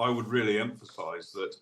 I would really emphasize that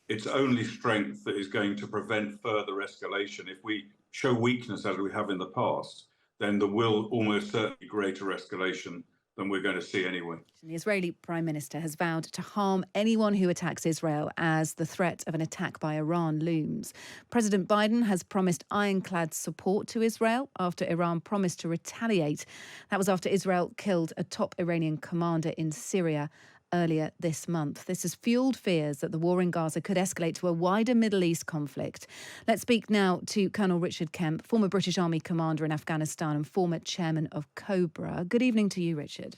it's only strength that is going to prevent further escalation. If we show weakness as we have in the past, then there will almost certainly be greater escalation than we're going to see anyway. The Israeli Prime Minister has vowed to harm anyone who attacks Israel as the threat of an attack by Iran looms. President Biden has promised ironclad support to Israel after Iran promised to retaliate. That was after Israel killed a top Iranian commander in Syria earlier this month. This has fueled fears that the war in Gaza could escalate to a wider Middle East conflict. Let's speak now to Colonel Richard Kemp, former British Army commander in Afghanistan and former chairman of Cobra. Good evening to you, Richard.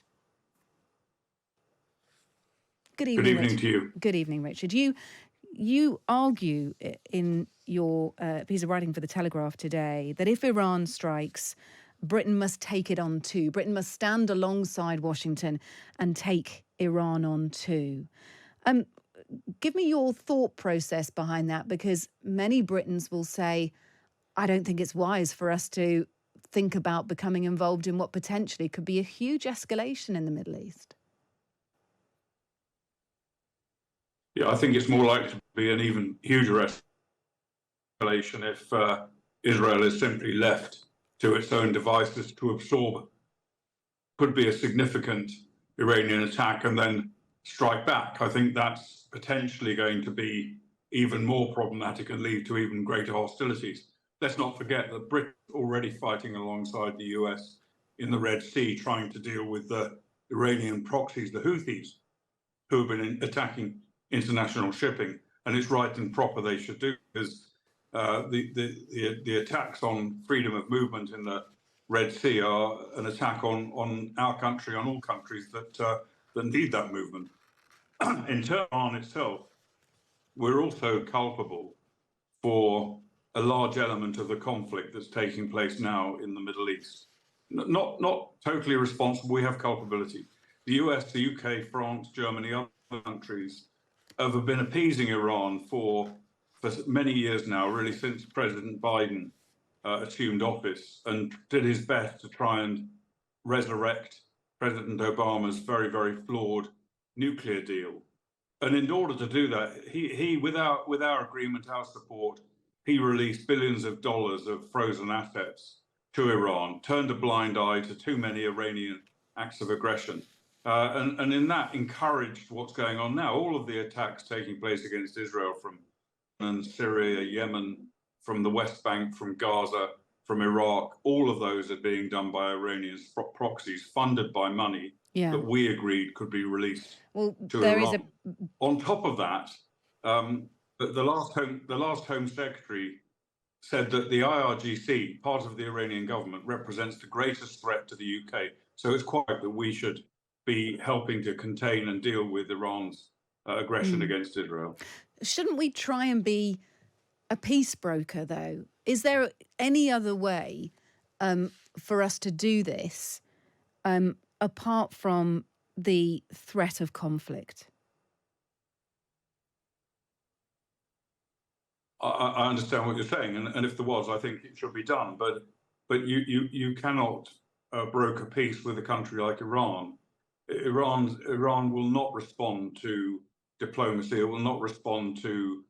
Good evening, Richard. To you. Good evening, Richard. You argue in your piece of writing for The Telegraph today that if Iran strikes, Britain must take it on too. Britain must stand alongside Washington and take Iran on too. Give me your thought process behind that, because many Britons will say, I don't think it's wise for us to think about becoming involved in what potentially could be a huge escalation in the Middle East. Yeah, I think it's more likely to be an even huger escalation if Israel is simply left to its own devices to absorb. Could be a significant Iranian attack and then strike back. I think that's potentially going to be even more problematic and lead to even greater hostilities. Let's not forget that Britain is already fighting alongside the US in the Red Sea, trying to deal with the Iranian proxies, the Houthis, who have been attacking international shipping, and it's right and proper they should do, because the attacks on freedom of movement in the Red Sea are an attack on our country, on all countries that need that movement. In turn, on itself, we're also culpable for a large element of the conflict that's taking place now in the Middle East. Not totally responsible. We have culpability. The US, the UK, France, Germany, other countries have been appeasing Iran for many years now, really since President Biden assumed office, and did his best to try and resurrect President Obama's very, very flawed nuclear deal. And in order to do that, he with our agreement, our support, he released billions of dollars of frozen assets to Iran, turned a blind eye to too many Iranian acts of aggression. And in that encouraged what's going on now. All of the attacks taking place against Israel from Syria, Yemen, from the West Bank, from Gaza, from Iraq, all of those are being done by Iranian proxies funded by money that we agreed could be released to Iran. On top of that, the last Home Secretary said that the IRGC, part of the Iranian government, represents the greatest threat to the UK. So it's quite that we should be helping to contain and deal with Iran's aggression against Israel. Shouldn't we try and be a peace broker, though? Is there any other way for us to do this apart from the threat of conflict? I understand what you're saying, and if there was, I think it should be done. But you cannot broker peace with a country like Iran. Iran will not respond to diplomacy. It will not respond to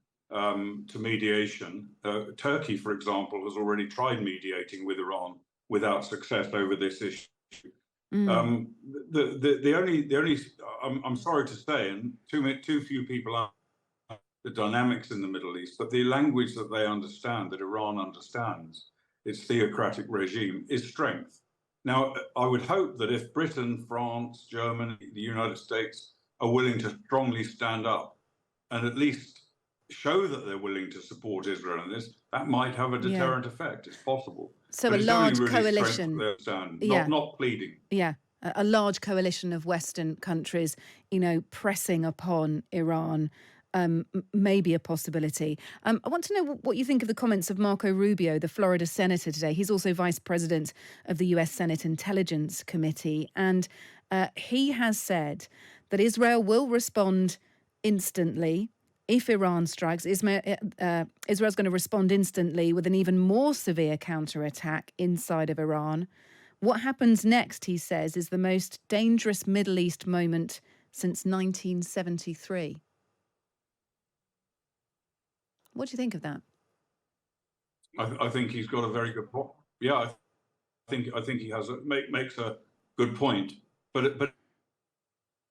mediation. Turkey, for example, has already tried mediating with Iran without success over this issue. I'm sorry to say, and too few people are the dynamics in the Middle East, but the language that they understand, that Iran understands, its theocratic regime, is strength. Now, I would hope that if Britain, France, Germany, the United States are willing to strongly stand up and at least show that they're willing to support Israel in this, that might have a deterrent effect. It's possible. So but a large coalition. Not pleading. Yeah, a large coalition of Western countries, pressing upon Iran may be a possibility. I want to know what you think of the comments of Marco Rubio, the Florida senator today. He's also vice president of the US Senate Intelligence Committee. And he has said that Israel will respond instantly if Iran strikes. Israel's going to respond instantly with an even more severe counterattack inside of Iran. What happens next, he says, is the most dangerous Middle East moment since 1973. What do you think of that? I think he's got a very good point. Yeah, I think he makes a good point, but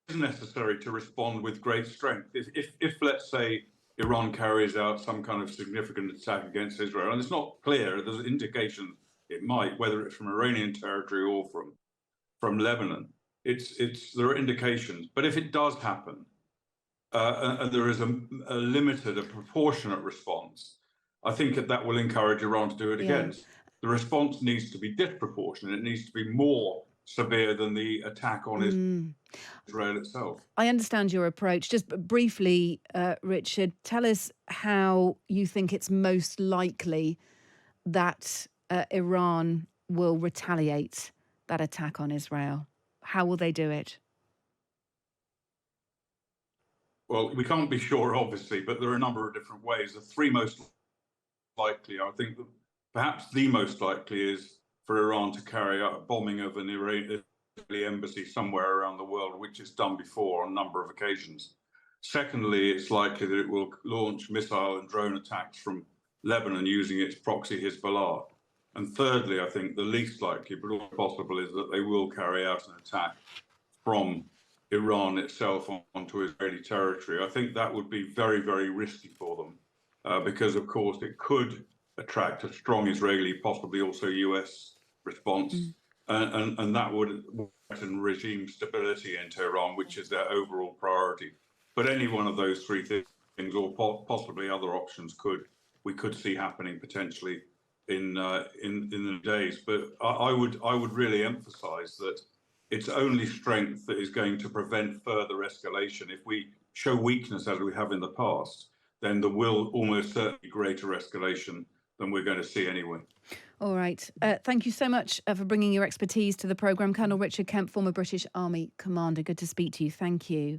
is necessary to respond with great strength. If let's say Iran carries out some kind of significant attack against Israel, and it's not clear, there's indications it might, whether it's from Iranian territory or from Lebanon. There are indications, but if it does happen, and there is a limited, a proportionate response, I think that will encourage Iran to do it Yeah. again. The response needs to be disproportionate. It needs to be more severe than the attack on Israel itself. I understand your approach. Just briefly, Richard, tell us how you think it's most likely that Iran will retaliate that attack on Israel. How will they do it? Well, we can't be sure, obviously, but there are a number of different ways. The three most likely, I think that perhaps the most likely is for Iran to carry out a bombing of an Israeli embassy somewhere around the world, which it's done before on a number of occasions. Secondly, it's likely that it will launch missile and drone attacks from Lebanon using its proxy Hezbollah. And thirdly, I think the least likely, but all possible, is that they will carry out an attack from Iran itself onto Israeli territory. I think that would be very, very risky for them because, of course, it could attract a strong Israeli, possibly also US response, and that would threaten regime stability in Tehran, which is their overall priority. But any one of those three things, or possibly other options, we could see happening potentially in the days. But I would really emphasise that it's only strength that is going to prevent further escalation. If we show weakness as we have in the past, then there will almost certainly be greater escalation than we're going to see anyway. All right. Thank you so much for bringing your expertise to the programme. Colonel Richard Kemp, former British Army commander. Good to speak to you. Thank you.